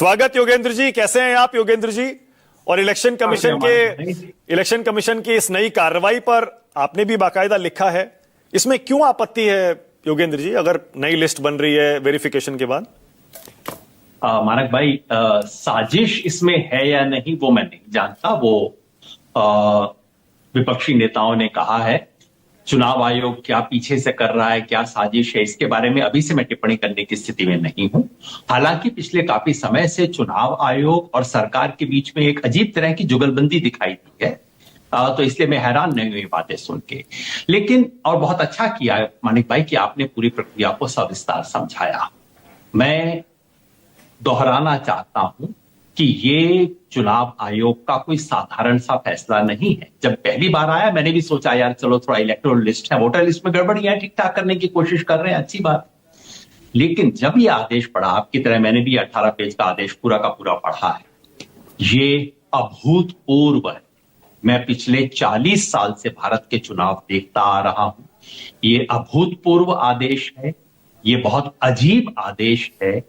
स्वागत योगेंद्र जी, कैसे हैं आप योगेंद्र जी? और इलेक्शन कमीशन की इस नई कार्रवाई पर आपने भी बाकायदा लिखा है, इसमें क्यों आपत्ति है योगेंद्र जी, अगर नई लिस्ट बन रही है वेरिफिकेशन के बाद? मानक भाई, साजिश इसमें है या नहीं वो मैं नहीं जानता। वो विपक्षी नेताओं ने कहा है। चुनाव आयोग क्या पीछे से कर रहा है, क्या साजिश है, इसके बारे में अभी से मैं टिप्पणी करने की स्थिति में नहीं हूं। हालांकि पिछले काफी समय से चुनाव आयोग और सरकार के बीच में एक अजीब तरह की जुगलबंदी दिखाई दी है, तो इसलिए मैं हैरान नहीं हुई बातें सुन के। लेकिन और बहुत अच्छा किया मानिक भाई कि आपने पूरी प्रक्रिया को सविस्तार समझाया। मैं दोहराना चाहता हूं कि ये चुनाव आयोग का कोई साधारण सा फैसला नहीं है। जब पहली बार आया मैंने भी सोचा यार चलो थोड़ा इलेक्टोरल लिस्ट है, वोटर लिस्ट में गड़बड़ी है, ठीक ठाक करने की कोशिश कर रहे हैं, अच्छी बात। लेकिन जब ये आदेश पढ़ा, आपकी तरह मैंने भी 18 पेज का आदेश पूरा का पूरा पढ़ा है, ये अभूतपूर्व है। मैं पिछले 40 साल से भारत के चुनाव देखता आ रहा हूं। ये अभूतपूर्व आदेश है, ये बहुत अजीब आदेश है,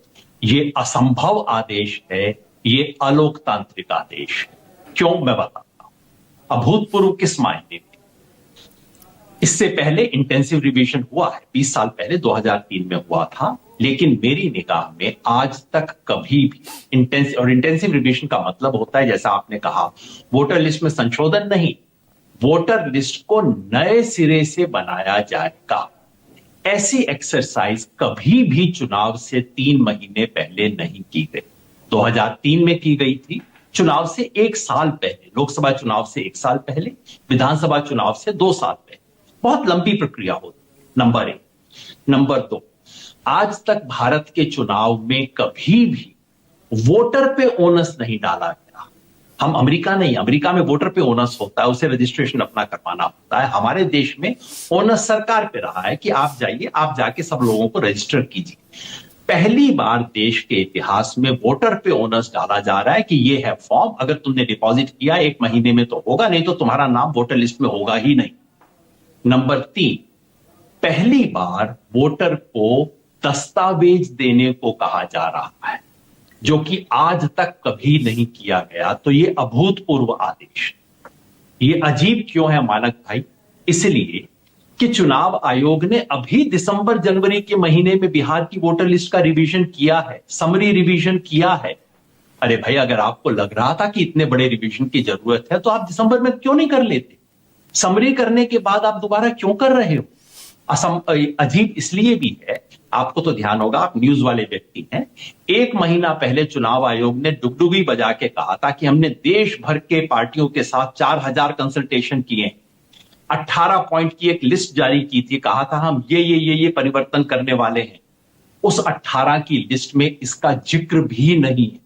ये असंभव आदेश है, ये अलोकतांत्रिक आदेश है। क्यों, मैं बताता हूं। अभूतपूर्व किस मायने में? इससे पहले इंटेंसिव रिवीजन हुआ है, 20 साल पहले 2003 में हुआ था, लेकिन मेरी निगाह में आज तक कभी भी इंटेंसिव रिवीजन का मतलब होता है, जैसा आपने कहा, वोटर लिस्ट में संशोधन नहीं, वोटर लिस्ट को नए सिरे से बनाया जाएगा। ऐसी एक्सरसाइज कभी भी चुनाव से 3 महीने पहले नहीं की गई। 2003 में की गई थी, चुनाव से 1 साल पहले, लोकसभा चुनाव से 1 साल पहले, विधानसभा चुनाव से 2 साल पहले। बहुत लंबी प्रक्रिया होती, नंबर 1। नंबर 2, आज तक भारत के चुनाव में कभी भी वोटर पे ओनस नहीं डाला गया। हम अमेरिका नहीं, अमेरिका में वोटर पे ओनस होता है, उसे रजिस्ट्रेशन अपना करवाना होता है। हमारे देश में ओनस सरकार पे रहा है कि आप जाइए, आप जाके सब लोगों को रजिस्टर कीजिए। पहली बार देश के इतिहास में वोटर पे ओनस डाला जा रहा है कि ये है फॉर्म, अगर तुमने डिपॉजिट किया 1 महीने में तो होगा, नहीं तो तुम्हारा नाम वोटर लिस्ट में होगा ही नहीं। नंबर 3, पहली बार वोटर को दस्तावेज देने को कहा जा रहा है, जो कि आज तक कभी नहीं किया गया। तो ये अभूतपूर्व आदेश। ये अजीब क्यों है मानक भाई? इसलिए कि चुनाव आयोग ने अभी दिसंबर जनवरी के महीने में बिहार की वोटर लिस्ट का रिवीजन किया है, समरी रिवीजन किया है। अरे भाई, अगर आपको लग रहा था कि इतने बड़े रिवीजन की जरूरत है तो आप दिसंबर में क्यों नहीं कर लेते? समरी करने के बाद आप दोबारा क्यों कर रहे हो? अजीब इसलिए भी है, आपको तो ध्यान होगा, आप न्यूज वाले व्यक्ति हैं। 1 महीना पहले चुनाव आयोग ने डुगडुगी बजा के कहा था कि हमने देश भर के पार्टियों के साथ 4000 कंसल्टेशन किए, 18 पॉइंट की एक लिस्ट जारी की थी, कहा था हम ये परिवर्तन करने वाले हैं। उस 18 की लिस्ट में इसका जिक्र भी नहीं है।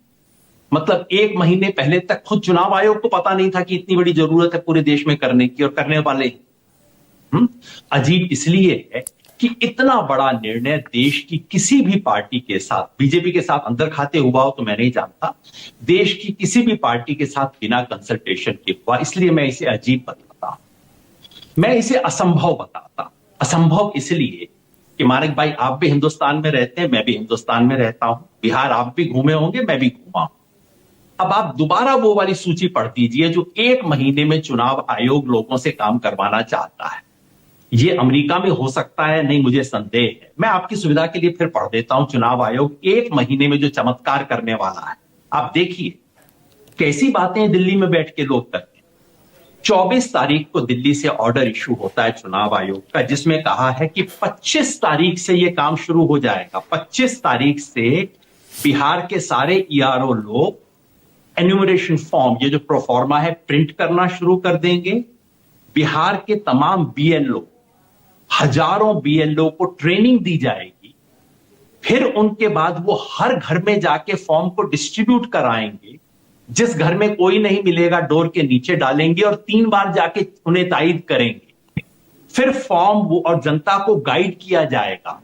मतलब 1 महीने पहले तक खुद चुनाव आयोग को पता नहीं था कि इतनी बड़ी जरूरत है पूरे देश में करने की, और करने वाले हैं। अजीब इसलिए है कि इतना बड़ा निर्णय देश की किसी भी पार्टी के साथ, बीजेपी के साथ अंदर खाते हुआ हो तो मैं नहीं जानता, देश की किसी भी पार्टी के साथ बिना कंसल्टेशन के हुआ। इसलिए मैं इसे अजीब बताता हूं, मैं इसे असंभव बताता। असंभव इसलिए कि मानिक भाई, आप भी हिंदुस्तान में रहते हैं, मैं भी हिंदुस्तान में रहता हूं, बिहार आप भी घूमे होंगे, मैं भी घूमा हूं। अब आप दोबारा वो वाली सूची पढ़ दीजिए जो 1 महीने में चुनाव आयोग लोगों से काम करवाना चाहता है। ये अमेरिका में हो सकता है, नहीं मुझे संदेह है। मैं आपकी सुविधा के लिए फिर पढ़ देता हूं, चुनाव आयोग 1 महीने में जो चमत्कार करने वाला है। आप देखिए कैसी बातें दिल्ली में बैठ के लोग करते हैं। 24 तारीख को दिल्ली से ऑर्डर इशू होता है चुनाव आयोग का, जिसमें कहा है कि 25 तारीख से यह काम शुरू हो जाएगा। 25 तारीख से बिहार के सारे ईआरओ लोग एन्यूमरेशन फॉर्म, ये जो प्रोफॉर्मा है, प्रिंट करना शुरू कर देंगे। बिहार के तमाम बीएलओ, हजारों बीएलओ को ट्रेनिंग दी जाएगी। फिर उनके बाद वो हर घर में जाके फॉर्म को डिस्ट्रीब्यूट कराएंगे। जिस घर में कोई नहीं मिलेगा डोर के नीचे डालेंगे और 3 बार जाके उन्हें तायद करेंगे। फिर फॉर्म वो और जनता को गाइड किया जाएगा।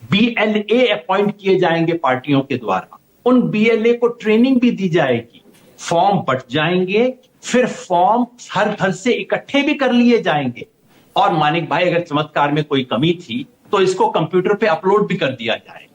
बीएलए अपॉइंट किए जाएंगे पार्टियों के द्वारा, उन बीएलए को ट्रेनिंग भी दी जाएगी। फॉर्म बट जाएंगे, फिर फॉर्म हर घर से इकट्ठे भी कर लिए जाएंगे। और मानिक भाई, अगर चमत्कार में कोई कमी थी तो इसको कंप्यूटर पे अपलोड भी कर दिया जाए।